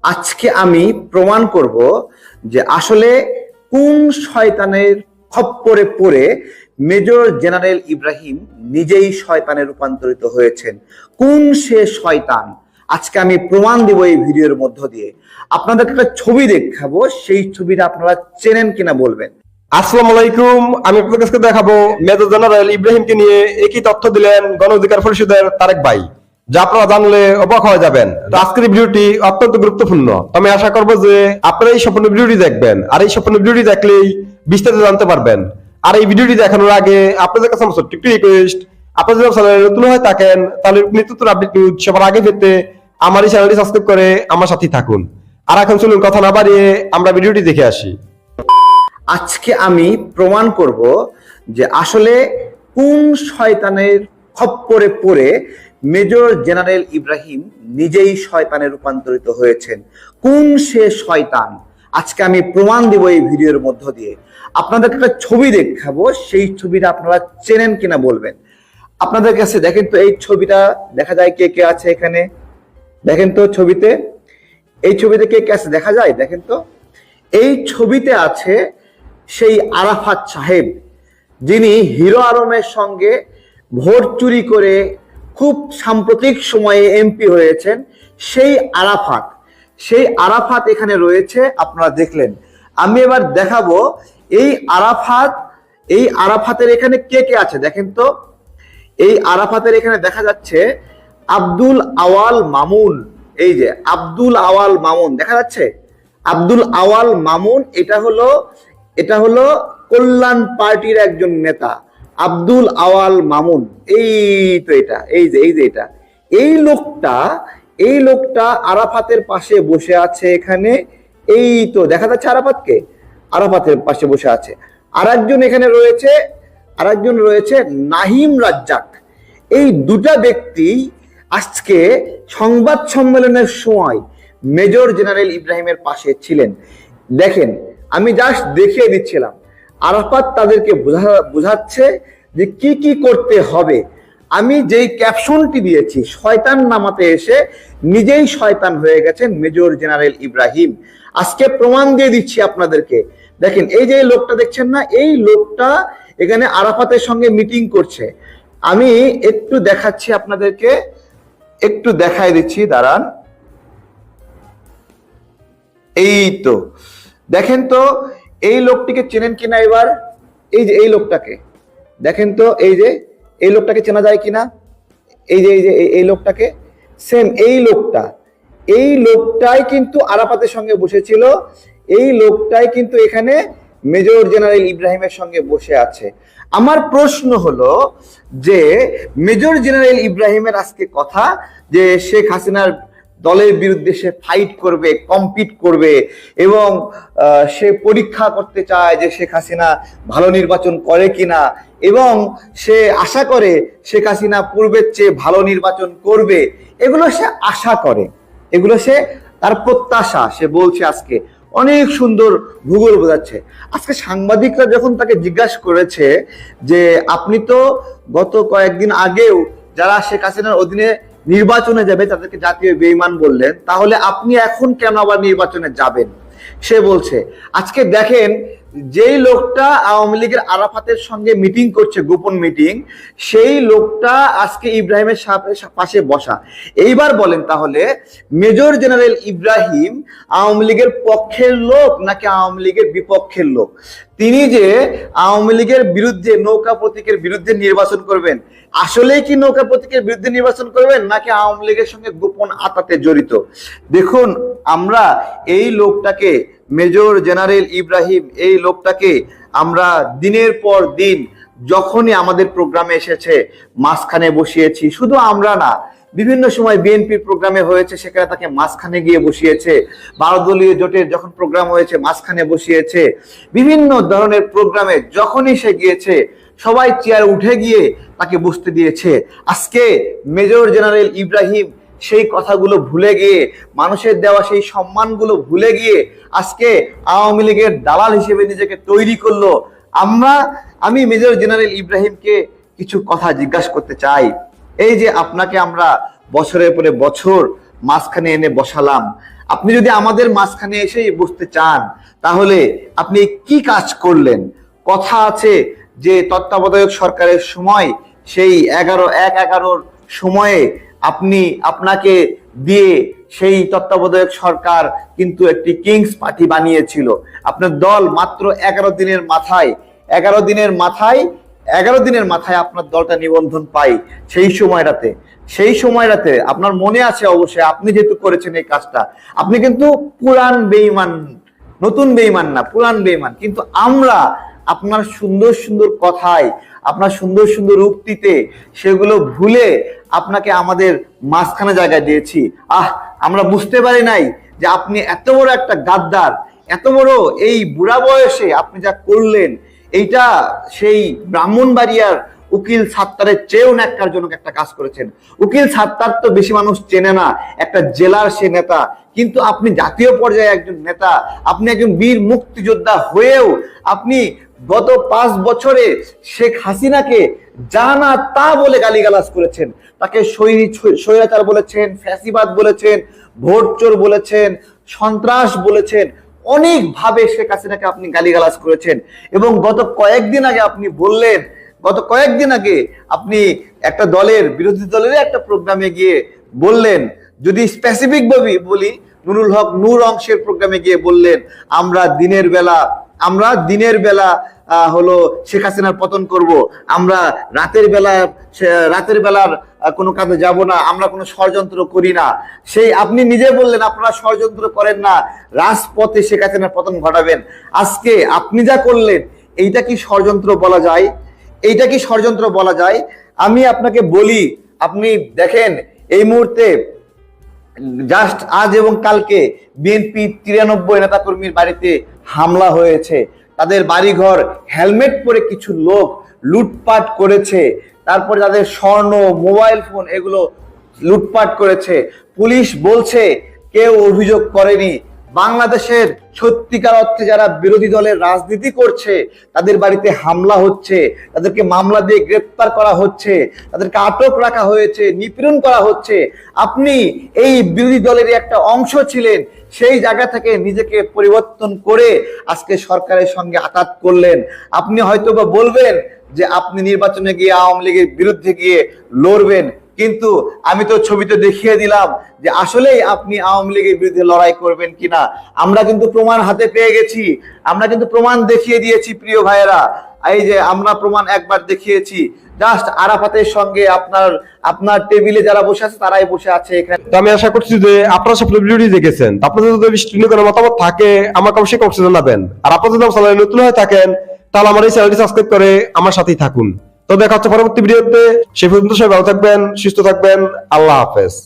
আজকে আমি প্রমাণ করব যে আসলে কোন শয়তানের খপ্পরে পড়ে মেজর জেনারেল ইব্রাহিম নিজেই শয়তানে রূপান্তরিত হয়েছেন। কোন সে শয়তান আজকে আমি প্রমাণ দেব এই ভিডিওর মধ্য দিয়ে। আপনাদেরকে একটা ছবি দেখাবো, সেই ছবিটা আপনারা চেনেন কিনা বলবেন। আসসালামু আলাইকুম, আমি আপনাদের কাছে দেখাবো মেজর জেনারেল ইব্রাহিমকে নিয়ে একই তথ্য দিলেন গণ অধিকার পরিষদের তারেক ভাই, যা আপনারা জানলে অবাক হয়ে যাবেন। আজকের ভিডিওটি অত্যন্ত গুরুত্বপূর্ণ। আমি আশা করবো যে আপনারা এই সম্পূর্ণ ভিডিওটি দেখবেন, আর এই সম্পূর্ণ ভিডিওটি দেখলেই বিস্তারিত জানতে পারবেন। আর এই ভিডিওটি দেখানোর আগে আপনাদের কাছে আমার ছোট্ট একটি রিকোয়েস্ট, আপনারা যদি চ্যানেলে নতুন হয়ে থাকেন তাহলে নিত্য নতুন আপডেট নিউজ সবার আগে পেতে আমার এই চ্যানেলটি সাবস্ক্রাইব করে আমার সাথে থাকুন। আর এখন চলুন কথা না বাড়িয়ে আমরা ভিডিওটি দেখে আসি। আজকে আমি প্রমাণ করব যে আসলে কোন শয়তানের খপ্পরে পড়ে মেজর জেনারেল ইব্রাহিম নিজেই শয়তানে রূপান্তরিত হয়েছেন। কোন সে শয়তান আজকে আমি প্রমাণ দেব এই ভিডিওর মধ্য দিয়ে। আপনাদেরকে একটা ছবি দেখাবো, সেই ছবিটা আপনারা চেনেন কিনা বলবেন। আপনাদের কাছে দেখেন তো এই ছবিটা দেখা যায় কে কে আছে এখানে, দেখেন তো ছবিতে, এই ছবিতে কে কে আছে দেখা যায়, দেখেন তো। এই ছবিতে আছে সেই আরাফাত সাহেব, যিনি হিরো আলমের সঙ্গে ভোট চুরি করে খুব সাম্প্রতিক সময়ে এমপি হয়েছেন। সেই আরাফাত এখানে রয়েছে, আপনারা দেখলেন। আমি এবার দেখাবো এই আরাফাতের এখানে কে কে আছে দেখেন তো। এই আরাফাতের এখানে দেখা যাচ্ছে আব্দুল আওয়াল মামুন, এই যে আব্দুল আওয়াল মামুন দেখা যাচ্ছে। আব্দুল আওয়াল মামুন এটা হলো কল্যাণ পার্টির একজন নেতা, আব্দুল আওয়াল মামুন। এই তো এটা, এই যে এটা, এই লোকটা আরাফাতের পাশে বসে আছে এখানে। এই তো দেখা যাচ্ছে আরাফাতের পাশে বসে আছে। আরেকজন রয়েছে নাহিম রাজ্জাক। এই দুটা ব্যক্তি আজকে সংবাদ সম্মেলনের সময় মেজর জেনারেল ইব্রাহিমের পাশে ছিলেন। দেখেন, আমি জাস্ট দেখিয়ে দিচ্ছিলাম। আরাফাত তাদেরকে বোঝাচ্ছে যে কি কি করতে হবে। আমি যেই ক্যাপশনটি দিয়েছি, শয়তান নামাতে এসে নিজেই শয়তান হয়ে গেছেন মেজর জেনারেল ইব্রাহিম। আজকে প্রমাণ দিয়ে দিচ্ছি আপনাদেরকে। দেখেন, এই যে লোকটা দেখছেন না, এই লোকটা এখানে আরাফাতের সঙ্গে মিটিং করছে। আমি একটু দেখাচ্ছি আপনাদেরকে, একটু দেখাই দিচ্ছি, দাঁড়ান। এই তো দেখেন তো, এই লোকটিকে চেনেন কিনা এবার। এই যে এই লোকটাকে দেখেন তো, এই লোকটাকে চেনা যায় কিনা। এই লোকটাকে সেম এই লোকটাই কিন্তু আরাফাতের সঙ্গে বসেছিল। এই লোকটাই কিন্তু এখানে মেজর জেনারেল ইব্রাহিমের সঙ্গে বসে আছে। আমার প্রশ্ন হলো যে মেজর জেনারেল ইব্রাহিমের আজকে কথা যে শেখ হাসিনার দলের বিরুদ্ধে সে ফাইট করবে, কম্পিট করবে, এবং সে পরীক্ষা করতে চায় যে শেখ হাসিনা ভালো নির্বাচন করে কিনা, এবং সে আশা করে শেখ হাসিনা পূর্বের চেয়ে ভালো নির্বাচন করবে। এগুলো সে আশা করে, এগুলো সে তার প্রত্যাশা। সে বলছে আজকে অনেক সুন্দর ভূগোল বোঝাচ্ছে। আজকে সাংবাদিকরা যখন তাকে জিজ্ঞাসা করেছে যে আপনি তো গত কয়েকদিন আগেও যারা শেখ হাসিনার অধীনে নির্বাচনে যাবে তাদেরকে জাতীয় বেঈমান বললেন, তাহলে আপনি এখন কেন আবার নির্বাচনে যাবেন? সে বলছে, আজকে দেখেন যেই লোকটা আওয়ামী লীগের আরাফাতের সঙ্গে মিটিং করছে, গোপন মিটিং, সেই লোকটা আজকে ইব্রাহিমের পাশে বসা। এইবার বলেন তাহলে মেজর জেনারেল ইব্রাহিম আওয়ামী লীগের পক্ষের লোক নাকি আওয়ামী লীগের বিপক্ষের লোক? তিনি যে আওয়ামী লীগের বিরুদ্ধে, নৌকা প্রতীকের বিরুদ্ধে নির্বাচন করবেন, আসলেই কি নৌকা প্রতীকের বিরুদ্ধে নির্বাচন করবেন নাকি আওয়ামী লীগের সঙ্গে গোপন আতাতে জড়িত? দেখুন, আমরা এই লোকটাকে, মেজর জেনারেল ইব্রাহিম, এই লোকটাকে আমরা দিনের পর দিন যখনই আমাদের প্রোগ্রামে এসেছে মাঝখানে বসিয়েছি। শুধু আমরা না, বিভিন্ন সময় বিএনপির প্রোগ্রামে হয়েছে, সেখানে তাকে মাঝখানে গিয়ে বসিয়েছে। 12 দলীয় জোটের যখন প্রোগ্রাম হয়েছে মাঝখানে বসিয়েছে। বিভিন্ন ধরনের প্রোগ্রামে যখনই সে গিয়েছে সবাই চেয়ার উঠে গিয়ে তাকে বসতে দিয়েছে। আজকে মেজর জেনারেল ইব্রাহিম সেই কথাগুলো ভুলে গিয়ে, মানুষের দেওয়া সেই সম্মানগুলো ভুলে গিয়ে আজকে আওয়ামী লীগের দালাল হিসেবে নিজেকে তৈরি করলো। আমি মেজর জেনারেল ইব্রাহিমকে কিছু কথা জিজ্ঞাসা করতে চাই। এই যে আপনাকে আমরা বছরের পরে বছর মাঝখানে এনে বসালাম, আপনি যদি আমাদের মাঝখানে এসেই বসতে চান, তাহলে আপনি কি কাজ করলেন? কথা আছে যে তত্ত্বাবধায়ক সরকারের সময় সেই 11 সময়ে আপনাকে দিয়ে সেই তত্ত্বাবধায়ক সরকার কিন্তু একটি কিংস পার্টি বানিয়েছিল। আপনার দল মাত্র 11 দিনের মাথায় আপনার দলটা নিবন্ধন পাই। সেই সময়টাতে আপনার মনে আছে অবশ্যই, আপনি যেহেতু করেছেন এই কাজটা, আপনি কিন্তু পুরান বেঈমান, নতুন বেঈমান না, পুরান বেঈমান। কিন্তু আমরা আপনার সুন্দর সুন্দর কথায়, আপনার সুন্দর সুন্দর উক্তিতে সেগুলো ভুলে আপনাকে আমাদের মাঝখানে জায়গা দিয়েছি। আমরা বুঝতে পারি নাই যে আপনি এত বড় একটা গাদ্দার, এত বড় এই বুড়া বয়সে আপনি যা করলেন, এইটা সেই ব্রাহ্মণবাড়িয়ার উকিল সাত্তারের চেয়েও ন্যাক্কারজনক একটা কাজ করেছেন। উকিল সাত্তার তো বেশি মানুষ চেনে না, একটা জেলার সে নেতা, কিন্তু আপনি জাতীয় পর্যায়ে একজন নেতা, আপনি একজন বীর মুক্তিযোদ্ধা হয়েও আপনি গত 5 বছরে শেখ হাসিনাকে যা না তা বলে গালিগালাজ করেছেন। তাকে স্বৈরাচার বলেছেন, ফ্যাসিবাদ বলেছেন, ভোট চোর বলেছেন, সন্ত্রাস বলেছেন, অনেক ভাবে শেখ হাসিনাকে আপনি গালিগালাজ করেছেন। এবং গত কয়েকদিন আগে আপনি একটা বিরোধী দলের একটা প্রোগ্রামে গিয়ে বললেন, যদি স্পেসিফিক ভাবে বলি, নুরুল হক নূর অংশের প্রোগ্রামে গিয়ে বললেন, আমরা দিনের বেলা হলো শেখ হাসিনার পতন করব, আমরা রাতের বেলার কোনো কাজে যাব না, আমরা কোনো ষড়যন্ত্র করি না। সেই আপনি নিজে বললেন আপনারা ষড়যন্ত্র করেন না, রাজপথে শেখ হাসিনার পতন ঘটাবেন। আজকে আপনি যা করলেন, এইটা কি ষড়যন্ত্র বলা যায়? আমি আপনাকে বলি, আপনি দেখেন এই মুহূর্তে জাস্ট আজ এবং কালকে বিএনপি 93 নেতাকর্মীর বাড়িতে হামলা হয়েছে। তাদের বাড়িঘর হেলমেট পরে কিছু লোক লুটপাট করেছে, তারপরে তাদের স্বর্ণ, মোবাইল ফোন এগুলো লুটপাট করেছে। পুলিশ বলছে কেউ অভিযোগ করেনি। বাংলাদেশের সত্যিকার অর্থে যারা বিরোধী দলের রাজনীতি করছে, তাদের বাড়িতে হামলা হচ্ছে, তাদেরকে মামলা দিয়ে গ্রেপ্তার করা হচ্ছে, তাদেরকে আটক রাখা হয়েছে, নিপীড়ন করা হচ্ছে। আপনি এই বিরোধী দলেরই একটা অংশ ছিলেন, সেই জায়গা থেকে নিজেকে পরিবর্তন করে আজকে সরকারের সঙ্গে আঘাত করলেন। আপনি হয়তো বা বলবেন যে আপনি নির্বাচনে গিয়ে আওয়ামী লীগের বিরুদ্ধে গিয়ে লড়বেন, কিন্তু আমি তো ছবিতে দেখিয়ে দিলাম যে আসলেই আপনি আওয়ামী লীগের বিরুদ্ধে লড়াই করবেন কিনা। আমরা কিন্তু প্রমাণ হাতে পেয়ে গেছি, আমরা কিন্তু প্রমাণ দেখিয়ে দিয়েছি প্রিয় ভাইয়েরা। এই যে আমরা প্রমাণ একবার দেখিয়েছি, জাস্ট আরাফাতের সঙ্গে আপনার টেবিলে যারা বসে আছে তারাই বসে আছে এখানে। তো আমি আশা করছি যে আপনারা সব ভিডিওটি দেখেছেন। আপনাদের যদি কোনো মতামত থাকে আমাকে অবশ্যই কমেন্টে জানাবেন। আর আপনারা যদি আমার চ্যানেলে নতুন হয়ে থাকেন, তাহলে আমার এই চ্যানেলটি সাবস্ক্রাইব করে আমার সাথেই থাকুন। তো দেখা হচ্ছে পরবর্তী ভিডিওতে। সে পর্যন্ত সবাই ভালো থাকবেন, সুস্থ থাকবেন। আল্লাহ হাফেজ।